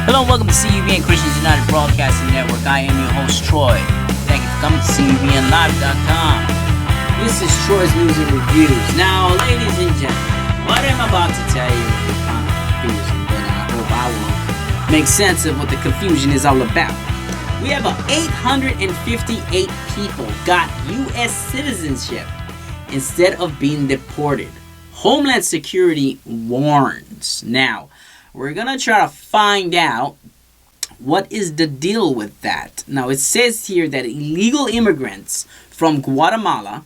Hello and welcome to CUBN Christians United Broadcasting Network. I am your host, Troy. Thank you for coming to CUBNLive.com. This is Troy's News and Reviews. Now, ladies and gentlemen, what I'm about to tell you is kind of confusing, but I hope I will make sense of what the confusion is all about. We have 858 people got U.S. citizenship instead of being deported. Homeland Security warns. Now, we're going to try to find out what is the deal with that. Now, it says here that illegal immigrants from Guatemala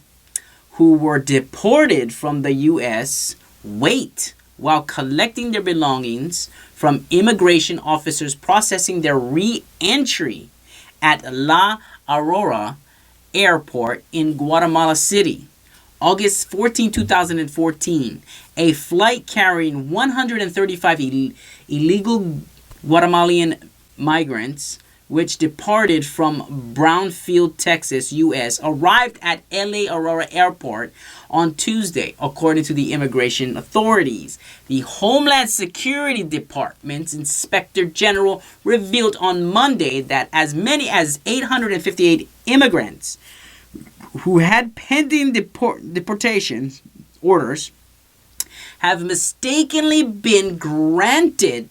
who were deported from the U.S. wait while collecting their belongings from immigration officers processing their re-entry at La Aurora Airport in Guatemala City. August 14, 2014, a flight carrying 135 illegal Guatemalan migrants, which departed from Brownfield, Texas, U.S., arrived at LA Aurora Airport on Tuesday, according to the immigration authorities. The Homeland Security Department's Inspector General revealed on Monday that as many as 858 immigrants who had pending deportation orders have mistakenly been granted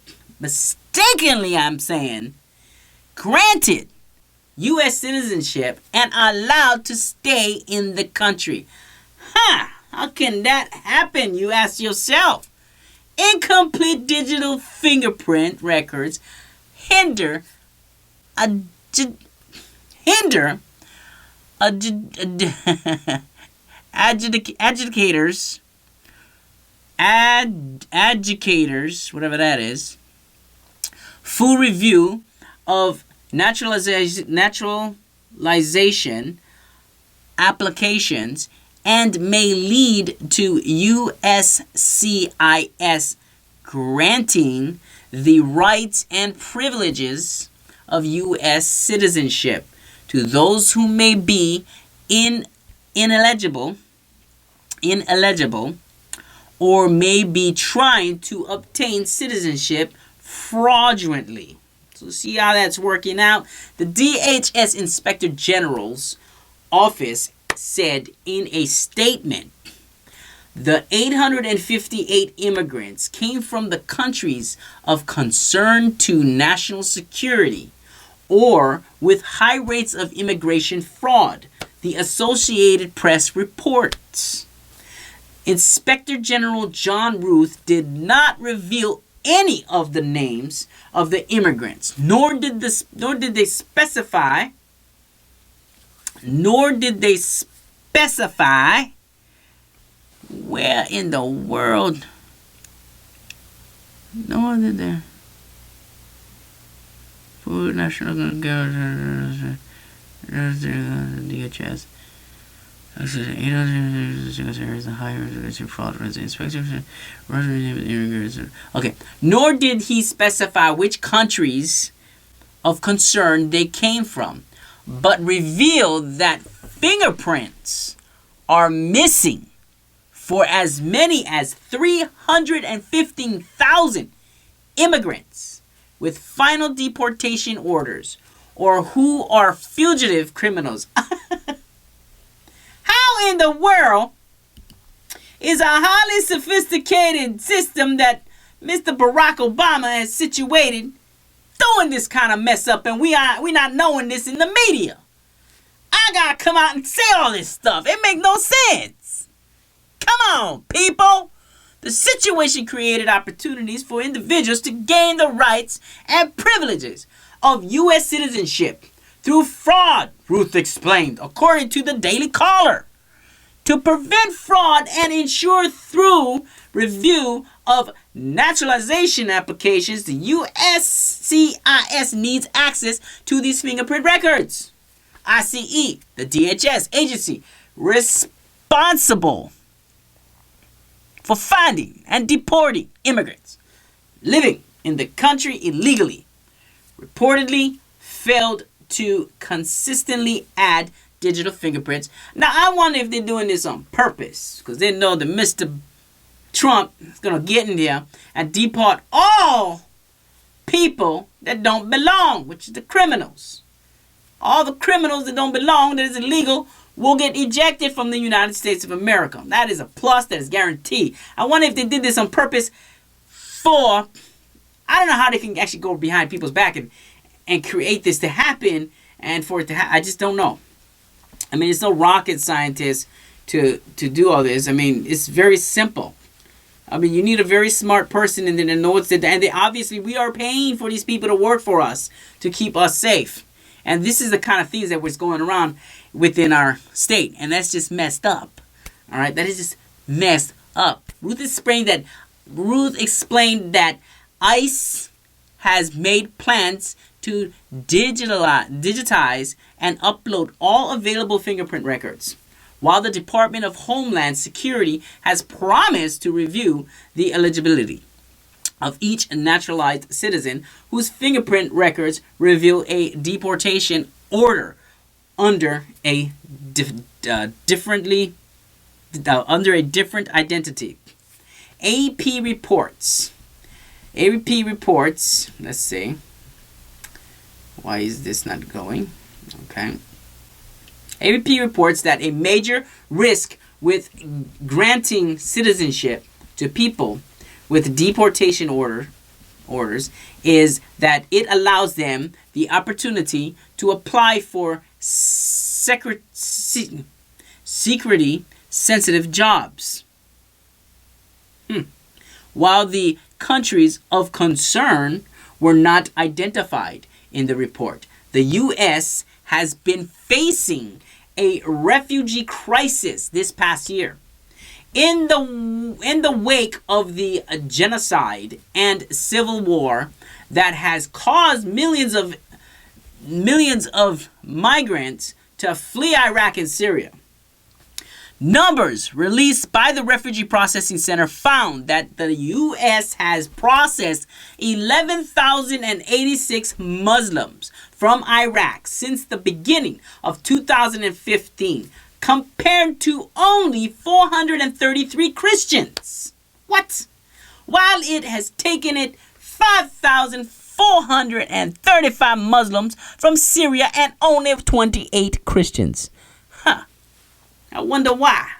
U.S. citizenship and allowed to stay in the country. How can that happen, you ask yourself? Incomplete digital fingerprint records hinder adjudicators, whatever that is, full review of naturalization applications and may lead to USCIS granting the rights and privileges of U.S. citizenship to those who may be ineligible or may be trying to obtain citizenship fraudulently. So see how that's working out? The DHS Inspector General's office said in a statement, the 858 immigrants came from the countries of concern to national security or with high rates of immigration fraud, the Associated Press reports. Inspector General John Ruth did not reveal any of the names of the immigrants, nor did they specify where in the world. Nor did they. Food National DHS. Okay. Nor did he specify which countries of concern they came from, but revealed that fingerprints are missing for as many as 315,000 immigrants with final deportation orders or who are fugitive criminals. How in the world is a highly sophisticated system that Mr. Barack Obama has situated doing this kind of mess up and we not knowing this in the media? I gotta come out and say all this stuff. It make no sense. Come on, people. The situation created opportunities for individuals to gain the rights and privileges of U.S. citizenship through fraud, Ruth explained, according to the Daily Caller. To prevent fraud and ensure through review of naturalization applications, the USCIS needs access to these fingerprint records. ICE, the DHS agency responsible for finding and deporting immigrants living in the country illegally, reportedly failed to consistently add digital fingerprints. Now, I wonder if they're doing this on purpose, because they know that Mr. Trump is going to get in there and deport all people that don't belong, which is the criminals. All the criminals that don't belong, that is illegal, will get ejected from the United States of America. That is a plus, that is guaranteed. I wonder if they did this on purpose for, I don't know how they can actually go behind people's back and create this to happen and for it to happen. I just don't know. I mean, it's no rocket scientist to do all this. I mean, it's very simple. I mean, you need a very smart person and then to know what's the, and they, obviously we are paying for these people to work for us to keep us safe. And this is the kind of things that was going around within our state. And that's just messed up. All right, that is just messed up. Ruth explained that ICE has made plans to digitize and upload all available fingerprint records, while the Department of Homeland Security has promised to review the eligibility of each naturalized citizen whose fingerprint records reveal a deportation order under a different identity. AP reports. Let's see. Why is this not going? Okay. AP reports that a major risk with granting citizenship to people with deportation orders is that it allows them the opportunity to apply for security-sensitive jobs. While the countries of concern were not identified in the report, the U.S. has been facing a refugee crisis this past year. In the wake of the genocide and civil war that has caused millions of migrants to flee Iraq and Syria, numbers released by the Refugee Processing Center found that the U.S. has processed 11,086 Muslims from Iraq since the beginning of 2015, compared to only 433 Christians. What? While it has taken it 5,435 Muslims from Syria and only 28 Christians. I wonder why.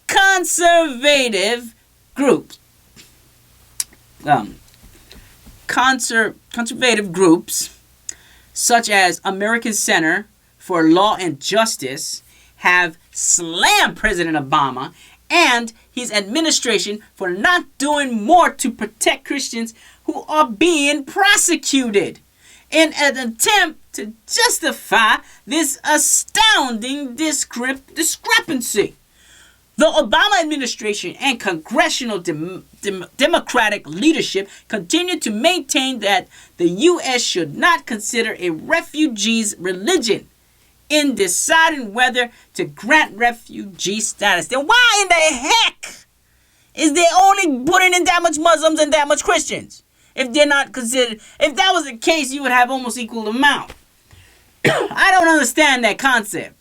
Conservative groups such as American Center for Law and Justice have slammed President Obama and his administration for not doing more to protect Christians who are being prosecuted in an attempt to justify this astounding discrepancy. The Obama administration and congressional Democratic leadership continue to maintain that the U.S. should not consider a refugee's religion in deciding whether to grant refugee status. Then why in the heck is they only putting in that much Muslims and that much Christians? If they're not considered, if that was the case, you would have almost equal amount. I don't understand that concept.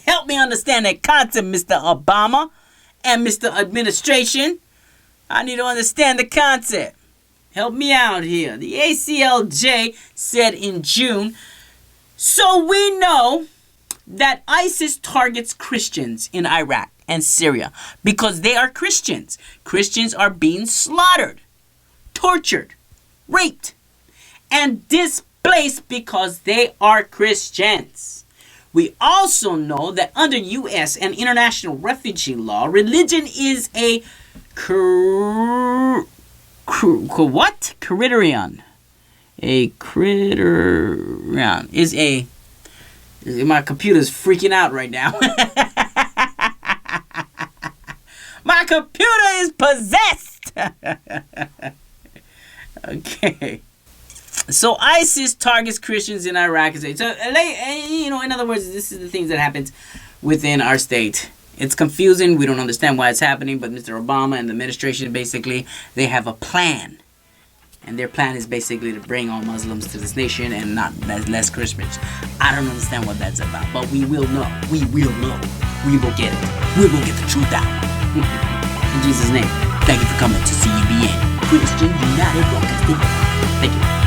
Help me understand that concept, Mr. Obama and Mr. Administration. I need to understand the concept. Help me out here. The ACLJ said in June, so we know that ISIS targets Christians in Iraq and Syria because they are Christians. Christians are being slaughtered, tortured, raped, and displaced because they are Christians. We also know that under U.S. and international refugee law, religion is a criterion. A criterion is a... My computer's freaking out right now. My computer is possessed. Okay. So ISIS targets Christians in Iraq. So, in other words, this is the things that happens within our state. It's confusing. We don't understand why it's happening. But Mr. Obama and the administration, basically, they have a plan. And their plan is basically to bring all Muslims to this nation and not less Christians. I don't understand what that's about. But we will know. We will know. We will get it. We will get the truth out. In Jesus' name, thank you for coming to CUBN, Christian United Broadcasting. Thank you.